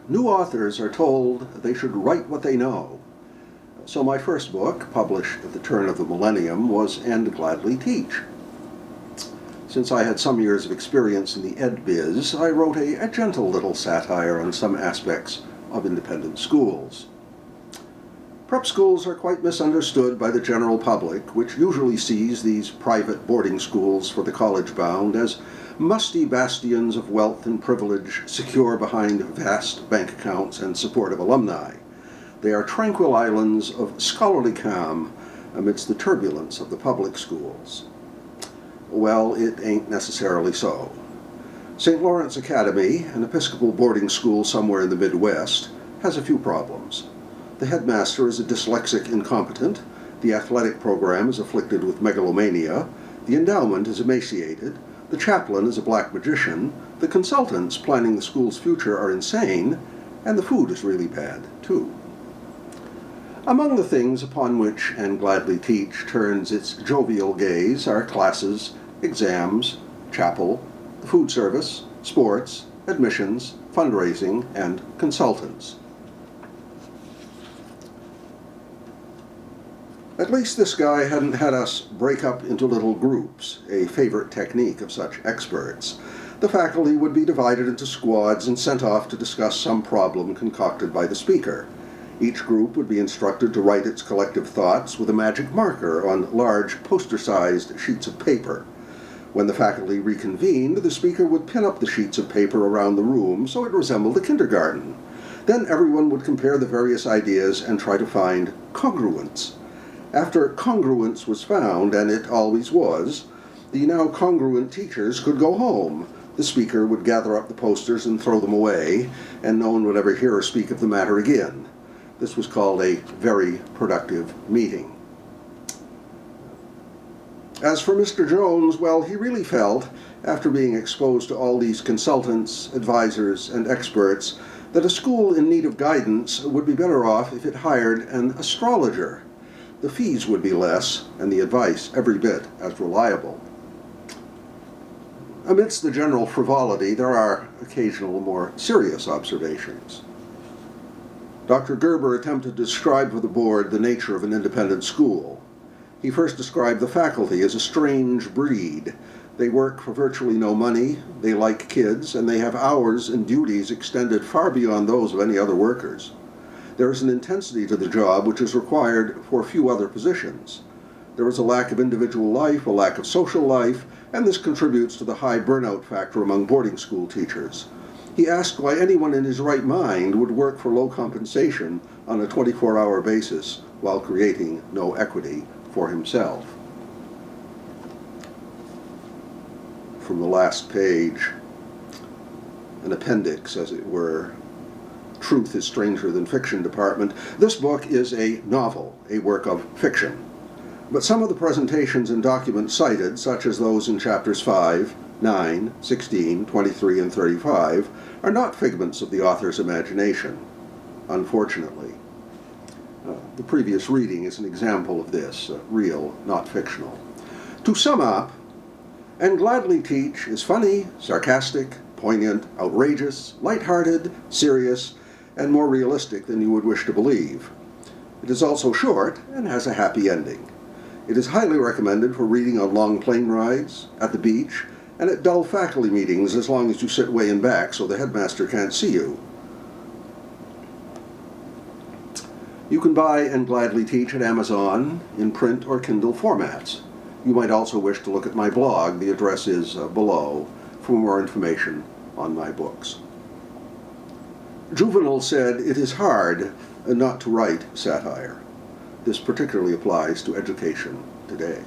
New authors are told they should write what they know. So my first book, published at the turn of the millennium, was And Gladly Teach. Since I had some years of experience in the ed biz, I wrote a gentle little satire on some aspects of independent schools. Prep schools are quite misunderstood by the general public, which usually sees these private boarding schools for the college-bound as musty bastions of wealth and privilege secure behind vast bank accounts and supportive alumni. They are tranquil islands of scholarly calm amidst the turbulence of the public schools. Well, it ain't necessarily so. St. Lawrence Academy, an Episcopal boarding school somewhere in the Midwest, has a few problems. The headmaster is a dyslexic incompetent, the athletic program is afflicted with megalomania, the endowment is emaciated, the chaplain is a black magician, the consultants planning the school's future are insane, and the food is really bad, too. Among the things upon which And Gladly Teach turns its jovial gaze are classes, exams, chapel, the food service, sports, admissions, fundraising, and consultants. At least this guy hadn't had us break up into little groups, a favorite technique of such experts. The faculty would be divided into squads and sent off to discuss some problem concocted by the speaker. Each group would be instructed to write its collective thoughts with a magic marker on large poster-sized sheets of paper. When the faculty reconvened, the speaker would pin up the sheets of paper around the room so it resembled a kindergarten. Then everyone would compare the various ideas and try to find congruence. After congruence was found, and it always was, the now congruent teachers could go home. The speaker would gather up the posters and throw them away, and no one would ever hear or speak of the matter again. This was called a very productive meeting. As for Mr. Jones, well, he really felt, after being exposed to all these consultants, advisors, and experts, that a school in need of guidance would be better off if it hired an astrologer. The fees would be less, and the advice every bit as reliable. Amidst the general frivolity, there are occasional more serious observations. Dr. Gerber attempted to describe for the board the nature of an independent school. He first described the faculty as a strange breed. They work for virtually no money, they like kids, and they have hours and duties extended far beyond those of any other workers. There is an intensity to the job which is required for few other positions. There is a lack of individual life, a lack of social life, and this contributes to the high burnout factor among boarding school teachers. He asked why anyone in his right mind would work for low compensation on a 24-hour basis while creating no equity for himself. From the last page, an appendix, as it were, Truth is Stranger Than Fiction department. This book is a novel, a work of fiction. But some of the presentations and documents cited, such as those in chapters 5, 9, 16, 23, and 35, are not figments of the author's imagination, unfortunately. The previous reading is an example of this, real, not fictional. To sum up, And Gladly Teach is funny, sarcastic, poignant, outrageous, lighthearted, serious, and more realistic than you would wish to believe. It is also short and has a happy ending. It is highly recommended for reading on long plane rides, at the beach, and at dull faculty meetings as long as you sit way in back so the headmaster can't see you. You can buy And Gladly Teach at Amazon in print or Kindle formats. You might also wish to look at my blog. The address is below for more information on my books. Juvenal said, "It is hard not to write satire." This particularly applies to education today.